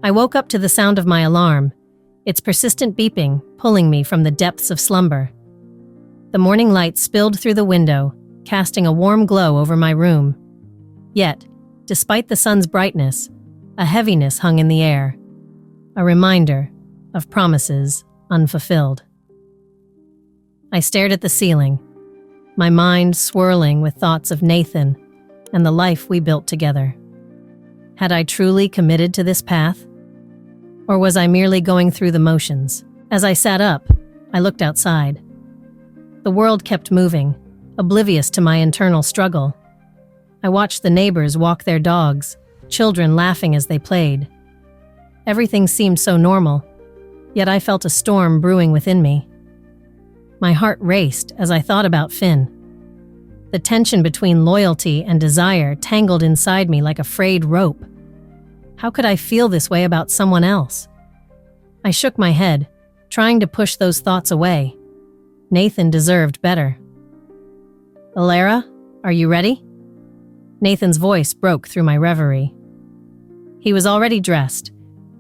I woke up to the sound of my alarm, its persistent beeping pulling me from the depths of slumber. The morning light spilled through the window, casting a warm glow over my room. Yet, despite the sun's brightness, a heaviness hung in the air, a reminder of promises unfulfilled. I stared at the ceiling, my mind swirling with thoughts of Nathan and the life we built together. Had I truly committed to this path? Or was I merely going through the motions? As I sat up, I looked outside. The world kept moving, oblivious to my internal struggle. I watched the neighbors walk their dogs, children laughing as they played. Everything seemed so normal, yet I felt a storm brewing within me. My heart raced as I thought about Finn. The tension between loyalty and desire tangled inside me like a frayed rope. How could I feel this way about someone else? I shook my head, trying to push those thoughts away. Nathan deserved better. "Alara, are you ready?" Nathan's voice broke through my reverie. He was already dressed,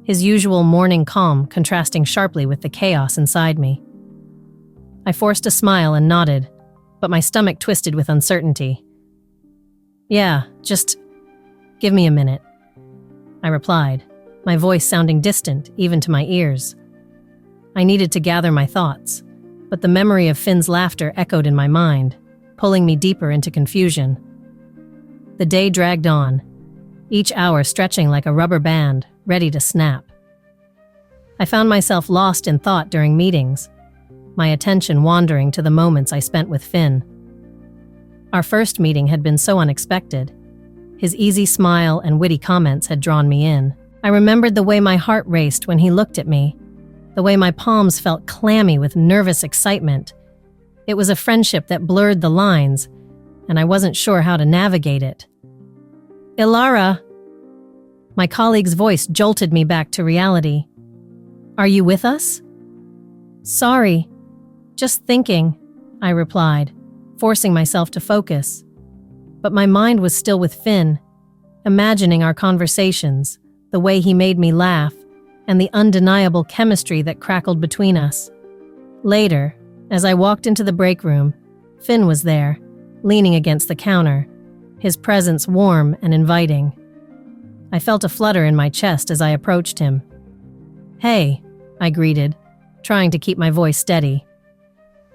his usual morning calm contrasting sharply with the chaos inside me. I forced a smile and nodded, but my stomach twisted with uncertainty. "Yeah, just give me a minute," I replied, my voice sounding distant even to my ears. I needed to gather my thoughts, but the memory of Finn's laughter echoed in my mind, pulling me deeper into confusion. The day dragged on, each hour stretching like a rubber band, ready to snap. I found myself lost in thought during meetings, my attention wandering to the moments I spent with Finn. Our first meeting had been so unexpected. His easy smile and witty comments had drawn me in. I remembered the way my heart raced when he looked at me, the way my palms felt clammy with nervous excitement. It was a friendship that blurred the lines, and I wasn't sure how to navigate it. "Alara!" My colleague's voice jolted me back to reality. "Are you with us?" "Sorry, just thinking," I replied, forcing myself to focus. But my mind was still with Finn, imagining our conversations, the way he made me laugh, and the undeniable chemistry that crackled between us. Later, as I walked into the break room, Finn was there, leaning against the counter, his presence warm and inviting. I felt a flutter in my chest as I approached him. "Hey," I greeted, trying to keep my voice steady.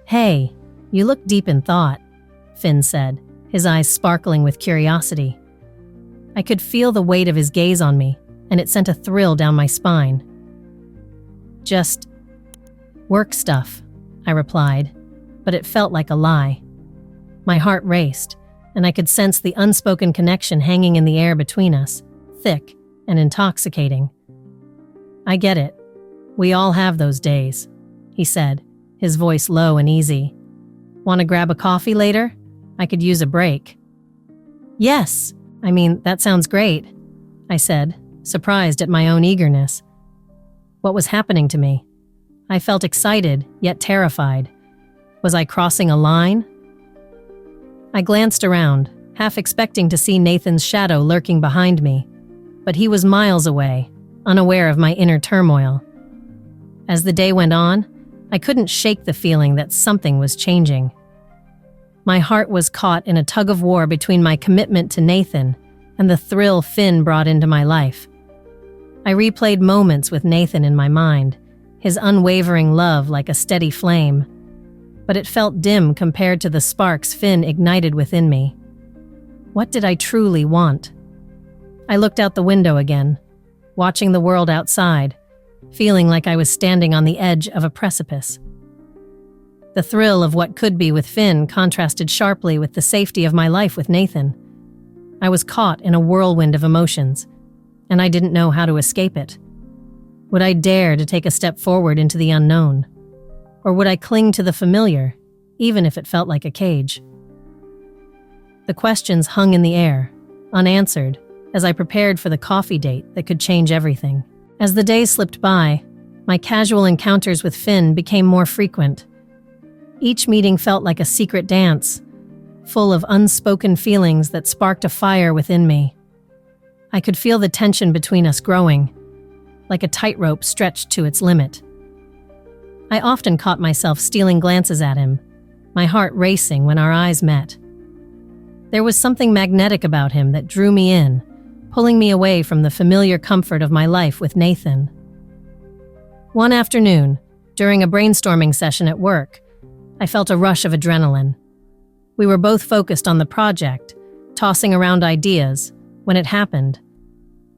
"Hey, you look deep in thought," Finn said, his eyes sparkling with curiosity. I could feel the weight of his gaze on me, and it sent a thrill down my spine. "Just work stuff," I replied, but it felt like a lie. My heart raced, and I could sense the unspoken connection hanging in the air between us, thick and intoxicating. "I get it. We all have those days," he said, his voice low and easy. "Want to grab a coffee later? I could use a break." "Yes, that sounds great," I said, surprised at my own eagerness. What was happening to me? I felt excited, yet terrified. Was I crossing a line? I glanced around, half expecting to see Nathan's shadow lurking behind me, but he was miles away, unaware of my inner turmoil. As the day went on, I couldn't shake the feeling that something was changing. My heart was caught in a tug-of-war between my commitment to Nathan and the thrill Finn brought into my life. I replayed moments with Nathan in my mind, his unwavering love like a steady flame, but it felt dim compared to the sparks Finn ignited within me. What did I truly want? I looked out the window again, watching the world outside, feeling like I was standing on the edge of a precipice. The thrill of what could be with Finn contrasted sharply with the safety of my life with Nathan. I was caught in a whirlwind of emotions, and I didn't know how to escape it. Would I dare to take a step forward into the unknown? Or would I cling to the familiar, even if it felt like a cage? The questions hung in the air, unanswered, as I prepared for the coffee date that could change everything. As the days slipped by, my casual encounters with Finn became more frequent. Each meeting felt like a secret dance, full of unspoken feelings that sparked a fire within me. I could feel the tension between us growing, like a tightrope stretched to its limit. I often caught myself stealing glances at him, my heart racing when our eyes met. There was something magnetic about him that drew me in, pulling me away from the familiar comfort of my life with Nathan. One afternoon, during a brainstorming session at work, I felt a rush of adrenaline. We were both focused on the project, tossing around ideas, when it happened.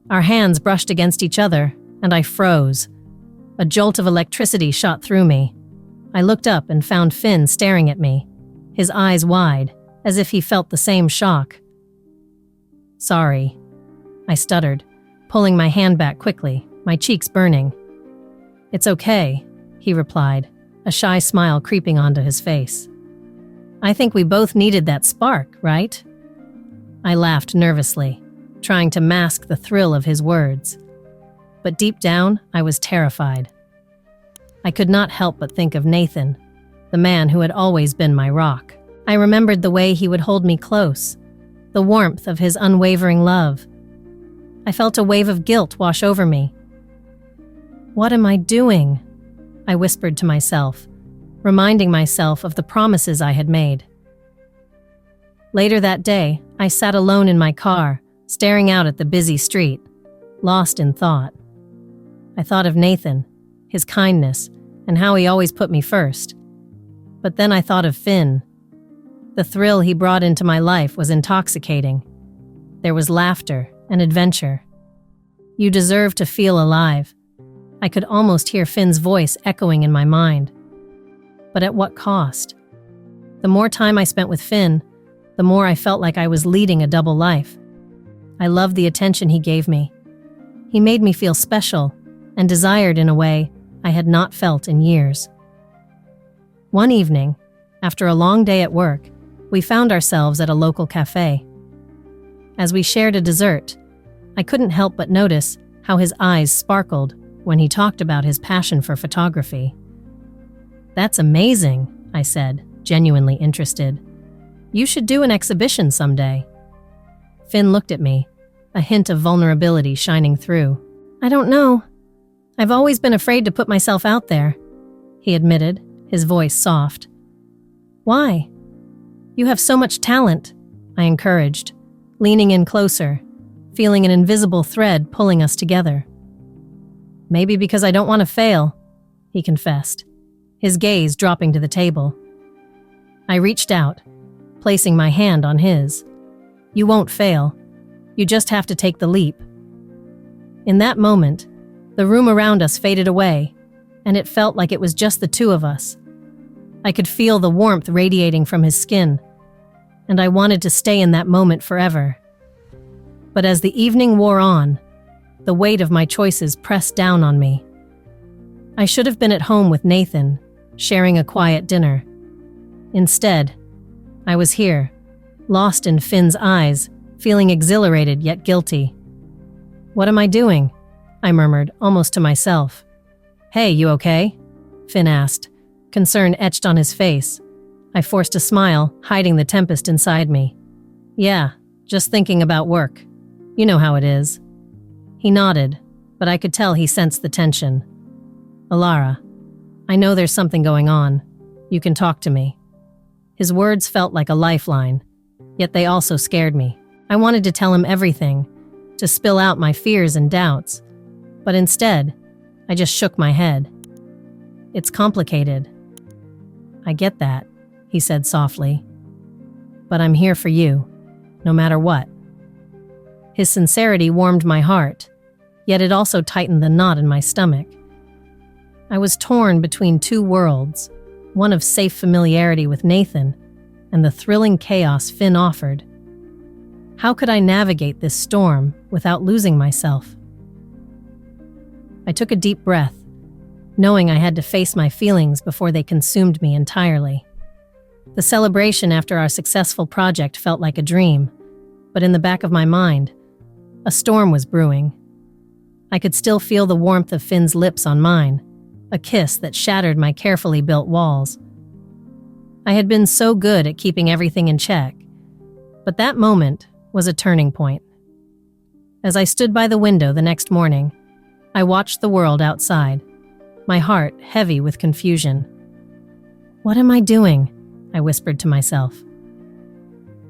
Our hands brushed against each other, and I froze. A jolt of electricity shot through me. I looked up and found Finn staring at me, his eyes wide, as if he felt the same shock. "Sorry," I stuttered, pulling my hand back quickly, my cheeks burning. "It's okay," he replied, a shy smile creeping onto his face. "I think we both needed that spark, right?" I laughed nervously, trying to mask the thrill of his words. But deep down, I was terrified. I could not help but think of Nathan, the man who had always been my rock. I remembered the way he would hold me close, the warmth of his unwavering love. I felt a wave of guilt wash over me. "What am I doing?" I whispered to myself, reminding myself of the promises I had made. Later that day, I sat alone in my car, staring out at the busy street, lost in thought. I thought of Nathan, his kindness, and how he always put me first. But then I thought of Finn. The thrill he brought into my life was intoxicating. There was laughter and adventure. "You deserve to feel alive." I could almost hear Finn's voice echoing in my mind. But at what cost? The more time I spent with Finn, the more I felt like I was leading a double life. I loved the attention he gave me. He made me feel special and desired in a way I had not felt in years. One evening, after a long day at work, we found ourselves at a local cafe. As we shared a dessert, I couldn't help but notice how his eyes sparkled when he talked about his passion for photography. "That's amazing," I said, genuinely interested. "You should do an exhibition someday." Finn looked at me, a hint of vulnerability shining through. "I don't know. I've always been afraid to put myself out there," he admitted, his voice soft. "Why?" "You have so much talent," I encouraged, leaning in closer, feeling an invisible thread pulling us together. "Maybe because I don't want to fail," he confessed, his gaze dropping to the table. I reached out, placing my hand on his. "You won't fail. You just have to take the leap." In that moment, the room around us faded away, and it felt like it was just the two of us. I could feel the warmth radiating from his skin, and I wanted to stay in that moment forever. But as the evening wore on, the weight of my choices pressed down on me. I should have been at home with Nathan, sharing a quiet dinner. Instead, I was here, lost in Finn's eyes, feeling exhilarated yet guilty. "What am I doing?" I murmured, almost to myself. "Hey, you okay?" Finn asked, concern etched on his face. I forced a smile, hiding the tempest inside me. "Yeah, just thinking about work. You know how it is." He nodded, but I could tell he sensed the tension. "Alara, I know there's something going on. You can talk to me." His words felt like a lifeline, yet they also scared me. I wanted to tell him everything, to spill out my fears and doubts, but instead, I just shook my head. "It's complicated." "I get that," he said softly. "But I'm here for you, no matter what." His sincerity warmed my heart, yet it also tightened the knot in my stomach. I was torn between two worlds, one of safe familiarity with Nathan and the thrilling chaos Finn offered. How could I navigate this storm without losing myself? I took a deep breath, knowing I had to face my feelings before they consumed me entirely. The celebration after our successful project felt like a dream, but in the back of my mind, a storm was brewing. I could still feel the warmth of Finn's lips on mine, a kiss that shattered my carefully built walls. I had been so good at keeping everything in check, but that moment was a turning point. As I stood by the window the next morning, I watched the world outside, my heart heavy with confusion. "What am I doing?" I whispered to myself.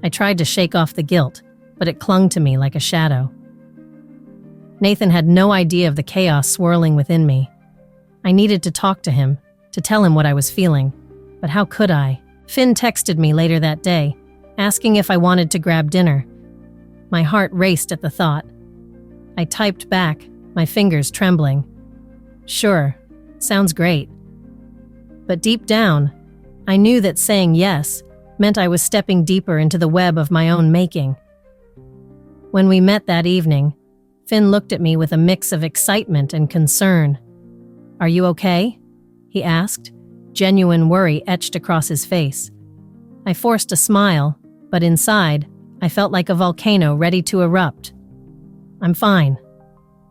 I tried to shake off the guilt, but it clung to me like a shadow. Nathan had no idea of the chaos swirling within me. I needed to talk to him, to tell him what I was feeling. But how could I? Finn texted me later that day, asking if I wanted to grab dinner. My heart raced at the thought. I typed back, my fingers trembling. Sure, sounds great. But deep down, I knew that saying yes meant I was stepping deeper into the web of my own making. When we met that evening, Finn looked at me with a mix of excitement and concern. "Are you okay?" he asked, genuine worry etched across his face. I forced a smile, but inside, I felt like a volcano ready to erupt. "I'm fine,"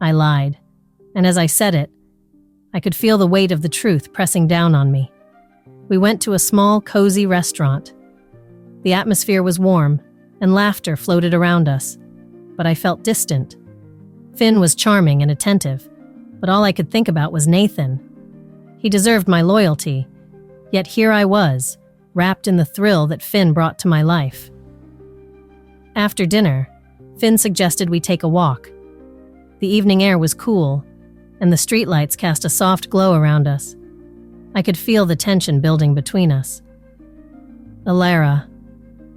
I lied, and as I said it, I could feel the weight of the truth pressing down on me. We went to a small, cozy restaurant. The atmosphere was warm, and laughter floated around us, but I felt distant. Finn was charming and attentive, but all I could think about was Nathan. He deserved my loyalty, yet here I was, wrapped in the thrill that Finn brought to my life. After dinner, Finn suggested we take a walk. The evening air was cool, and the streetlights cast a soft glow around us. I could feel the tension building between us. "Alara,"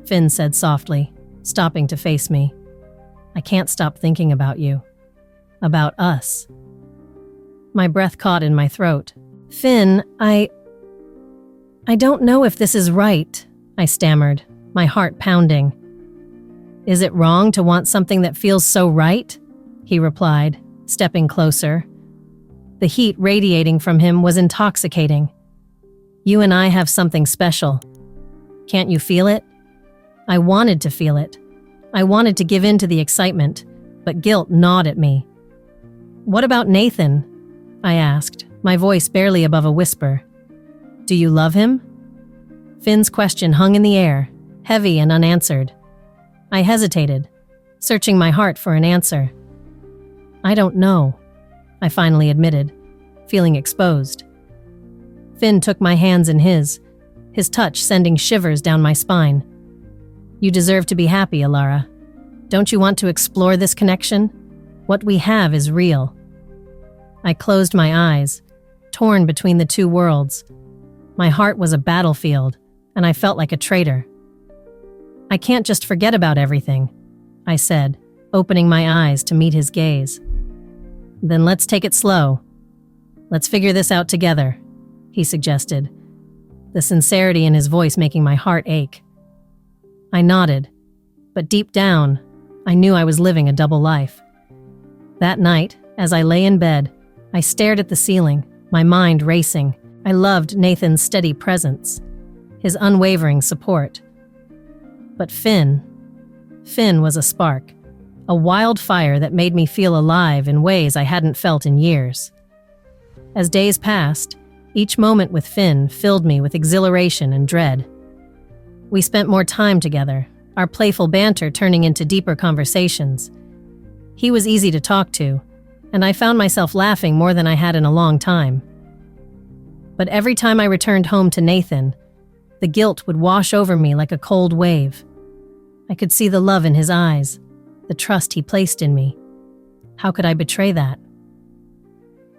Finn said softly, stopping to face me. "I can't stop thinking about you. About us." My breath caught in my throat. "Finn, I don't know if this is right," I stammered, my heart pounding. "Is it wrong to want something that feels so right?" he replied, stepping closer. The heat radiating from him was intoxicating. "You and I have something special. Can't you feel it?" I wanted to feel it. I wanted to give in to the excitement, but guilt gnawed at me. "What about Nathan?" I asked, my voice barely above a whisper. "Do you love him?" Finn's question hung in the air, heavy and unanswered. I hesitated, searching my heart for an answer. "I don't know," I finally admitted, feeling exposed. Finn took my hands in his touch sending shivers down my spine. "You deserve to be happy, Alara. Don't you want to explore this connection? What we have is real." I closed my eyes, torn between the two worlds. My heart was a battlefield, and I felt like a traitor. "I can't just forget about everything," I said, opening my eyes to meet his gaze. "Then let's take it slow. Let's figure this out together," he suggested, the sincerity in his voice making my heart ache. I nodded, but deep down, I knew I was living a double life. That night, as I lay in bed, I stared at the ceiling, my mind racing. I loved Nathan's steady presence, his unwavering support. But Finn was a spark, a wildfire that made me feel alive in ways I hadn't felt in years. As days passed, each moment with Finn filled me with exhilaration and dread. We spent more time together, our playful banter turning into deeper conversations. He was easy to talk to, and I found myself laughing more than I had in a long time. But every time I returned home to Nathan, the guilt would wash over me like a cold wave. I could see the love in his eyes, the trust he placed in me. How could I betray that?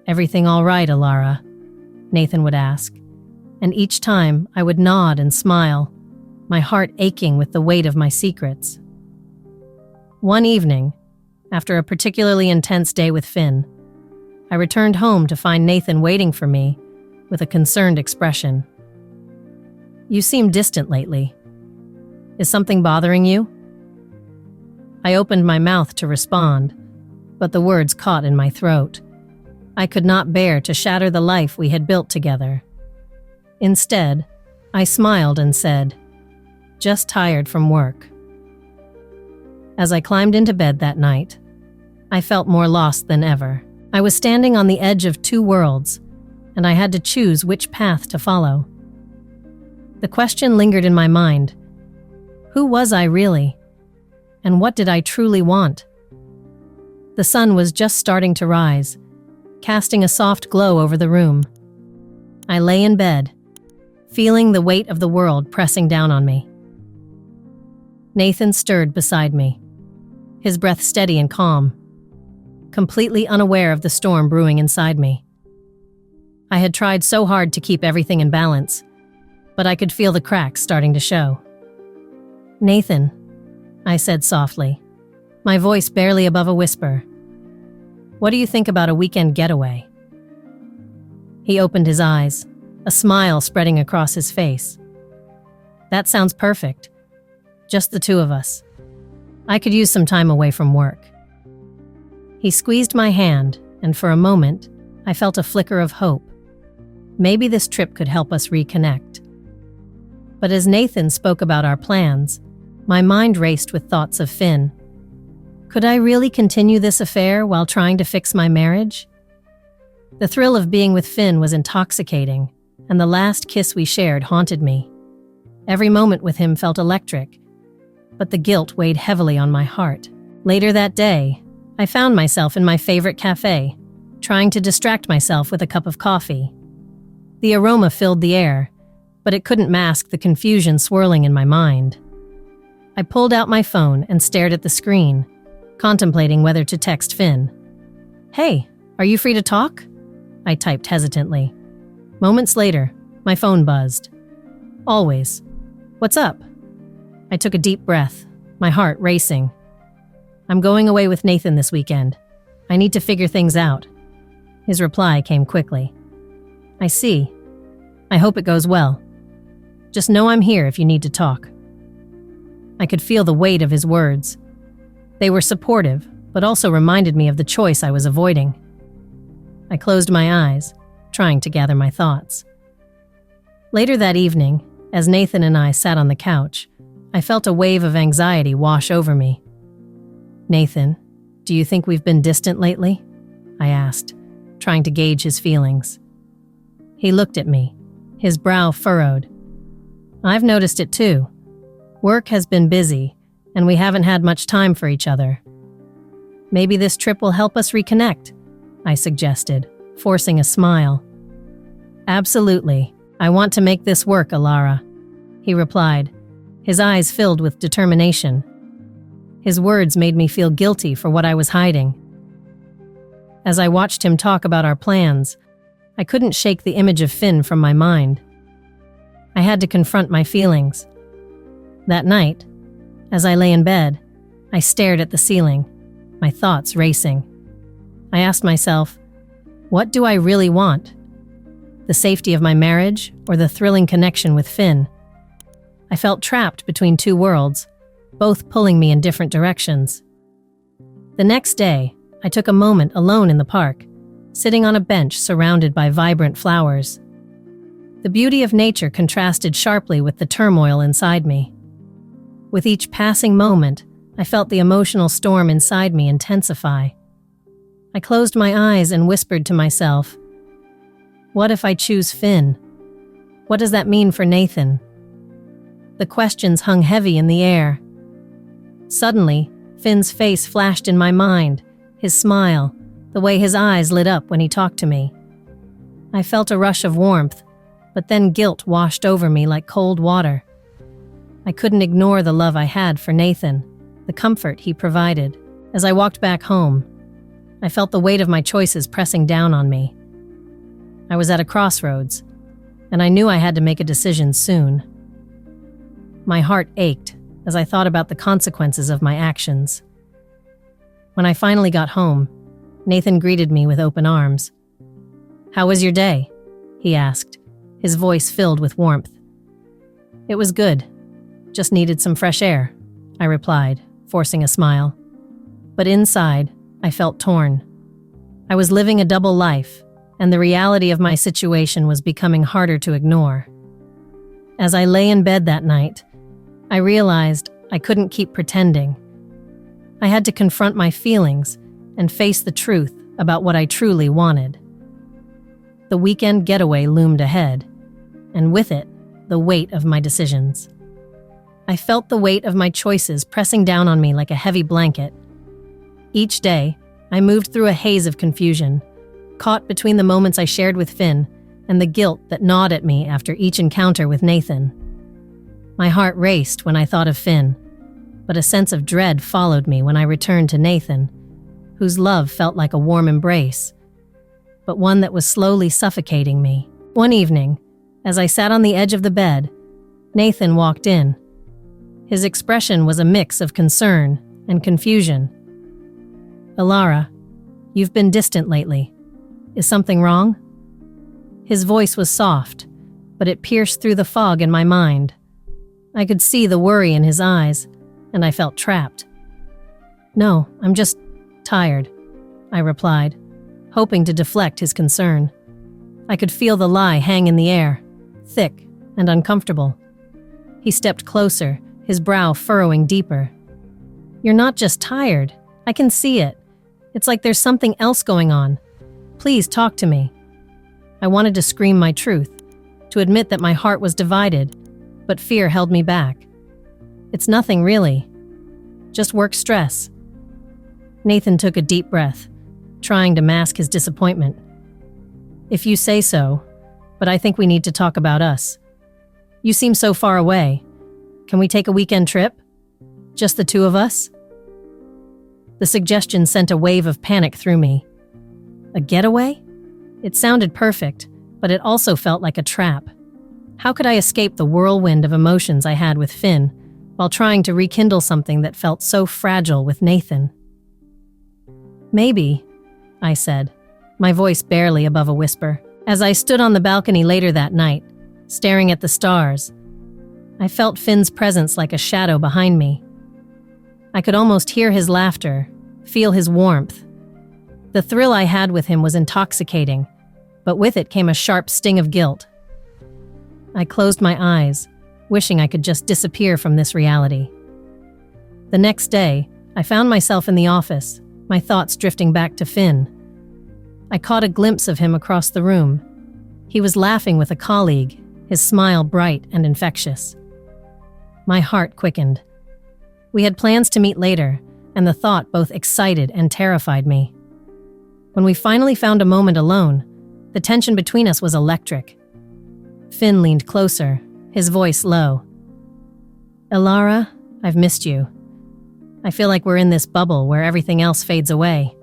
"Everything all right, Alara?" Nathan would ask, and each time I would nod and smile, my heart aching with the weight of my secrets. One evening, after a particularly intense day with Finn, I returned home to find Nathan waiting for me with a concerned expression. "You seem distant lately. Is something bothering you?" I opened my mouth to respond, but the words caught in my throat. I could not bear to shatter the life we had built together. Instead, I smiled and said, "Just tired from work." As I climbed into bed that night, I felt more lost than ever. I was standing on the edge of two worlds, and I had to choose which path to follow. The question lingered in my mind. Who was I really? And what did I truly want? The sun was just starting to rise, casting a soft glow over the room. I lay in bed, feeling the weight of the world pressing down on me. Nathan stirred beside me, his breath steady and calm, completely unaware of the storm brewing inside me. I had tried so hard to keep everything in balance, but I could feel the cracks starting to show. "Nathan," I said softly, my voice barely above a whisper. "What do you think about a weekend getaway?" He opened his eyes, a smile spreading across his face. "That sounds perfect. Just the two of us. I could use some time away from work." He squeezed my hand, and for a moment, I felt a flicker of hope. Maybe this trip could help us reconnect. But as Nathan spoke about our plans, my mind raced with thoughts of Finn. Could I really continue this affair while trying to fix my marriage? The thrill of being with Finn was intoxicating, and the last kiss we shared haunted me. Every moment with him felt electric, but the guilt weighed heavily on my heart. Later that day, I found myself in my favorite cafe, trying to distract myself with a cup of coffee. The aroma filled the air, but it couldn't mask the confusion swirling in my mind. I pulled out my phone and stared at the screen, contemplating whether to text Finn. "Hey, are you free to talk?" I typed hesitantly. Moments later, my phone buzzed. "Always. What's up?" I took a deep breath, my heart racing. "I'm going away with Nathan this weekend. I need to figure things out." His reply came quickly. "I see. I hope it goes well. Just know I'm here if you need to talk." I could feel the weight of his words. They were supportive, but also reminded me of the choice I was avoiding. I closed my eyes, trying to gather my thoughts. Later that evening, as Nathan and I sat on the couch, I felt a wave of anxiety wash over me. "Nathan, do you think we've been distant lately?" I asked, trying to gauge his feelings. He looked at me, his brow furrowed. "I've noticed it too. Work has been busy, and we haven't had much time for each other. Maybe this trip will help us reconnect," I suggested, forcing a smile. "Absolutely. I want to make this work, Alara," he replied, his eyes filled with determination. His words made me feel guilty for what I was hiding. As I watched him talk about our plans, I couldn't shake the image of Finn from my mind. I had to confront my feelings. That night, as I lay in bed, I stared at the ceiling, my thoughts racing. I asked myself, what do I really want? The safety of my marriage or the thrilling connection with Finn? I felt trapped between two worlds, both pulling me in different directions. The next day, I took a moment alone in the park, sitting on a bench surrounded by vibrant flowers. The beauty of nature contrasted sharply with the turmoil inside me. With each passing moment, I felt the emotional storm inside me intensify. I closed my eyes and whispered to myself, what if I choose Finn? What does that mean for Nathan? The questions hung heavy in the air. Suddenly, Finn's face flashed in my mind, his smile, the way his eyes lit up when he talked to me. I felt a rush of warmth, but then guilt washed over me like cold water. I couldn't ignore the love I had for Nathan, the comfort he provided. As I walked back home, I felt the weight of my choices pressing down on me. I was at a crossroads, and I knew I had to make a decision soon. My heart ached as I thought about the consequences of my actions. When I finally got home, Nathan greeted me with open arms. "How was your day?" he asked, his voice filled with warmth. "It was good. Just needed some fresh air," I replied, forcing a smile. But inside, I felt torn. I was living a double life, and the reality of my situation was becoming harder to ignore. As I lay in bed that night, I realized I couldn't keep pretending. I had to confront my feelings and face the truth about what I truly wanted. The weekend getaway loomed ahead, and with it, the weight of my decisions. I felt the weight of my choices pressing down on me like a heavy blanket. Each day, I moved through a haze of confusion, caught between the moments I shared with Finn and the guilt that gnawed at me after each encounter with Nathan. My heart raced when I thought of Finn, but a sense of dread followed me when I returned to Nathan, whose love felt like a warm embrace, but one that was slowly suffocating me. One evening, as I sat on the edge of the bed, Nathan walked in. His expression was a mix of concern and confusion. "Alara, you've been distant lately. Is something wrong?" His voice was soft, but it pierced through the fog in my mind. I could see the worry in his eyes, and I felt trapped. "No, I'm just tired," I replied, hoping to deflect his concern. I could feel the lie hang in the air, thick and uncomfortable. He stepped closer, his brow furrowing deeper. "You're not just tired. I can see it. It's like there's something else going on. Please talk to me." I wanted to scream my truth, to admit that my heart was divided, but fear held me back. "It's nothing really. Just work stress." Nathan took a deep breath, trying to mask his disappointment. "If you say so, but I think we need to talk about us. You seem so far away. Can we take a weekend trip? Just the two of us?" The suggestion sent a wave of panic through me. A getaway? It sounded perfect, but it also felt like a trap. How could I escape the whirlwind of emotions I had with Finn while trying to rekindle something that felt so fragile with Nathan? "Maybe," I said, my voice barely above a whisper. As I stood on the balcony later that night, staring at the stars, I felt Finn's presence like a shadow behind me. I could almost hear his laughter, feel his warmth. The thrill I had with him was intoxicating, but with it came a sharp sting of guilt. I closed my eyes, wishing I could just disappear from this reality. The next day, I found myself in the office, my thoughts drifting back to Finn. I caught a glimpse of him across the room. He was laughing with a colleague, his smile bright and infectious. My heart quickened. We had plans to meet later, and the thought both excited and terrified me. When we finally found a moment alone, the tension between us was electric. Finn leaned closer, his voice low. "Alara, I've missed you. I feel like we're in this bubble where everything else fades away."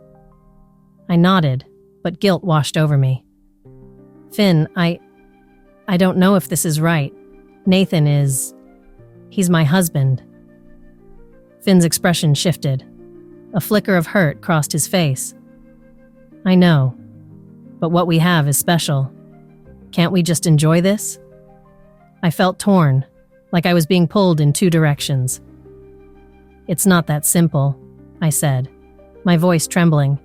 I nodded, but guilt washed over me. "Finn, I don't know if this is right. Nathan he's my husband." Finn's expression shifted. A flicker of hurt crossed his face. "I know, but what we have is special. Can't we just enjoy this?" I felt torn, like I was being pulled in two directions. "It's not that simple," I said, my voice trembling.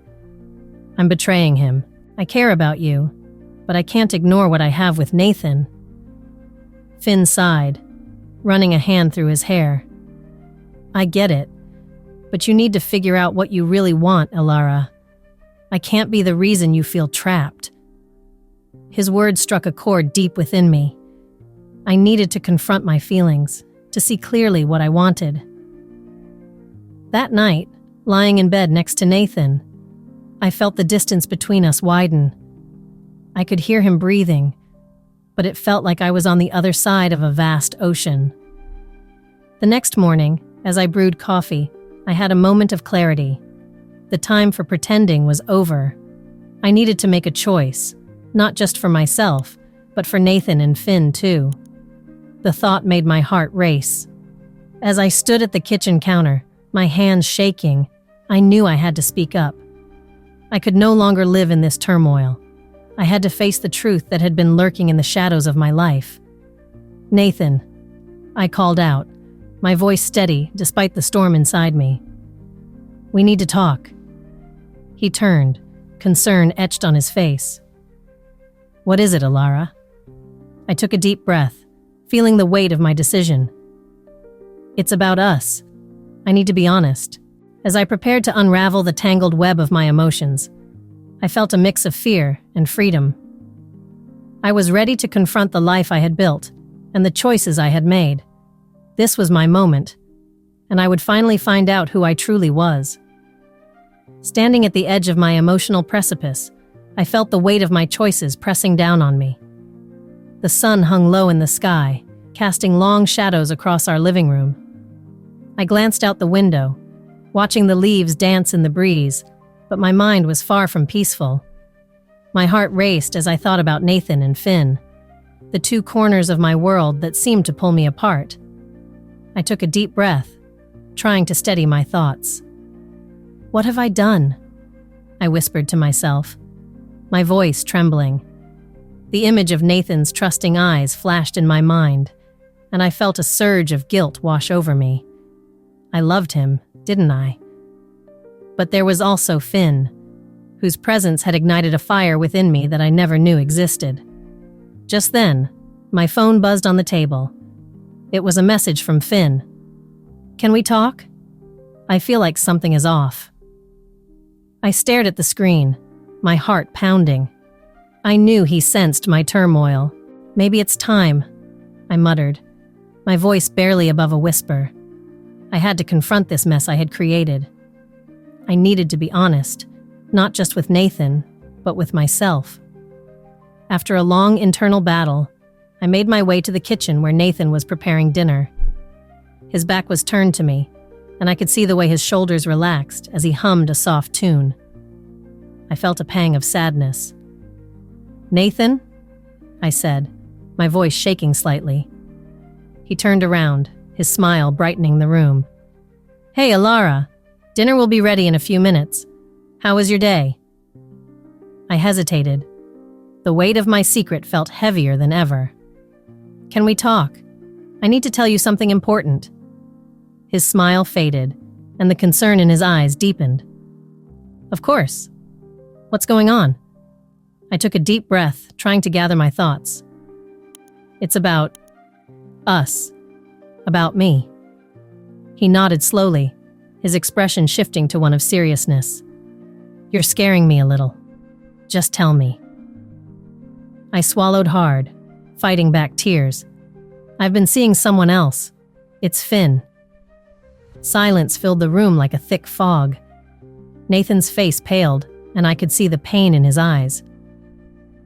"I'm betraying him. I care about you, but I can't ignore what I have with Nathan." Finn sighed, running a hand through his hair. "I get it, but you need to figure out what you really want, Alara. I can't be the reason you feel trapped." His words struck a chord deep within me. I needed to confront my feelings, to see clearly what I wanted. That night, lying in bed next to Nathan, I felt the distance between us widen. I could hear him breathing, but it felt like I was on the other side of a vast ocean. The next morning, as I brewed coffee, I had a moment of clarity. The time for pretending was over. I needed to make a choice, not just for myself, but for Nathan and Finn too. The thought made my heart race. As I stood at the kitchen counter, my hands shaking, I knew I had to speak up. I could no longer live in this turmoil. I had to face the truth that had been lurking in the shadows of my life. "Nathan," I called out, my voice steady despite the storm inside me. "We need to talk." He turned, concern etched on his face. "What is it, Alara?" I took a deep breath, feeling the weight of my decision. "It's about us. I need to be honest." As I prepared to unravel the tangled web of my emotions, I felt a mix of fear and freedom. I was ready to confront the life I had built and the choices I had made. This was my moment, and I would finally find out who I truly was. Standing at the edge of my emotional precipice, I felt the weight of my choices pressing down on me. The sun hung low in the sky, casting long shadows across our living room. I glanced out the window, watching the leaves dance in the breeze, but my mind was far from peaceful. My heart raced as I thought about Nathan and Finn, the two corners of my world that seemed to pull me apart. I took a deep breath, trying to steady my thoughts. "What have I done?" I whispered to myself, my voice trembling. The image of Nathan's trusting eyes flashed in my mind, and I felt a surge of guilt wash over me. I loved him, didn't I? But there was also Finn, whose presence had ignited a fire within me that I never knew existed. Just then, my phone buzzed on the table. It was a message from Finn. "Can we talk? I feel like something is off." I stared at the screen, my heart pounding. I knew he sensed my turmoil. "Maybe it's time," I muttered, my voice barely above a whisper. I had to confront this mess I had created. I needed to be honest, not just with Nathan, but with myself. After a long internal battle, I made my way to the kitchen where Nathan was preparing dinner. His back was turned to me, and I could see the way his shoulders relaxed as he hummed a soft tune. I felt a pang of sadness. "Nathan?" I said, my voice shaking slightly. He turned around, his smile brightening the room. "Hey, Alara, dinner will be ready in a few minutes. How was your day?" I hesitated. The weight of my secret felt heavier than ever. "Can we talk? I need to tell you something important." His smile faded, and the concern in his eyes deepened. "Of course. What's going on?" I took a deep breath, trying to gather my thoughts. "It's about us. About me." He nodded slowly, his expression shifting to one of seriousness. "You're scaring me a little. Just tell me." I swallowed hard, fighting back tears. "I've been seeing someone else. It's Finn." Silence filled the room like a thick fog. Nathan's face paled, and I could see the pain in his eyes.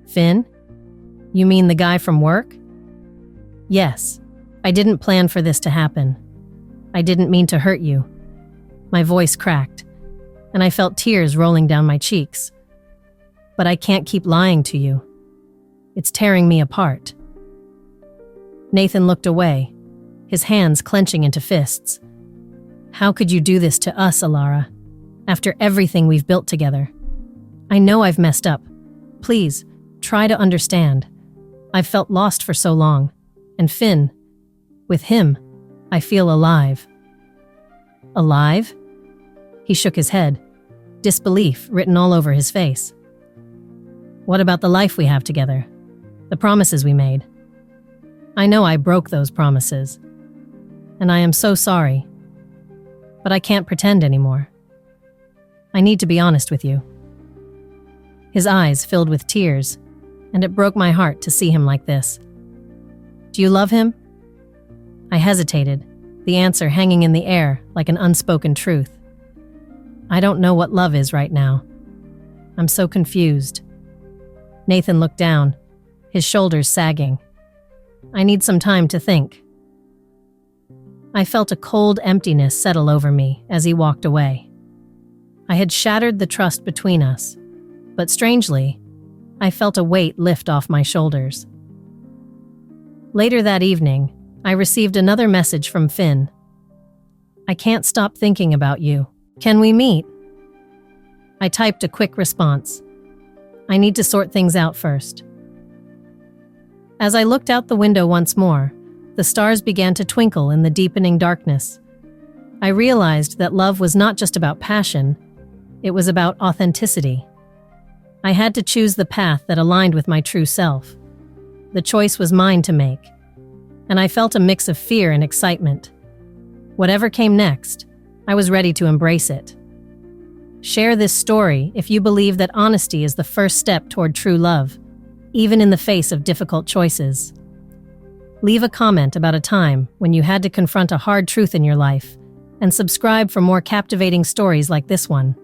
"Finn? You mean the guy from work?" "Yes. I didn't plan for this to happen. I didn't mean to hurt you." My voice cracked, and I felt tears rolling down my cheeks. "But I can't keep lying to you. It's tearing me apart." Nathan looked away, his hands clenching into fists. "How could you do this to us, Alara, after everything we've built together? I know I've messed up. Please, try to understand. I've felt lost for so long. And Finn, with him, I feel alive." "Alive?" He shook his head, disbelief written all over his face. "What about the life we have together? The promises we made?" "I know I broke those promises, and I am so sorry. But I can't pretend anymore. I need to be honest with you." His eyes filled with tears, and it broke my heart to see him like this. "Do you love him?" I hesitated, the answer hanging in the air like an unspoken truth. "I don't know what love is right now. I'm so confused." Nathan looked down, his shoulders sagging. "I need some time to think." I felt a cold emptiness settle over me as he walked away. I had shattered the trust between us, but strangely, I felt a weight lift off my shoulders. Later that evening, I received another message from Finn. "I can't stop thinking about you. Can we meet?" I typed a quick response. "I need to sort things out first." As I looked out the window once more, the stars began to twinkle in the deepening darkness. I realized that love was not just about passion, it was about authenticity. I had to choose the path that aligned with my true self. The choice was mine to make, and I felt a mix of fear and excitement. Whatever came next, I was ready to embrace it. Share this story if you believe that honesty is the first step toward true love, even in the face of difficult choices. Leave a comment about a time when you had to confront a hard truth in your life, and subscribe for more captivating stories like this one.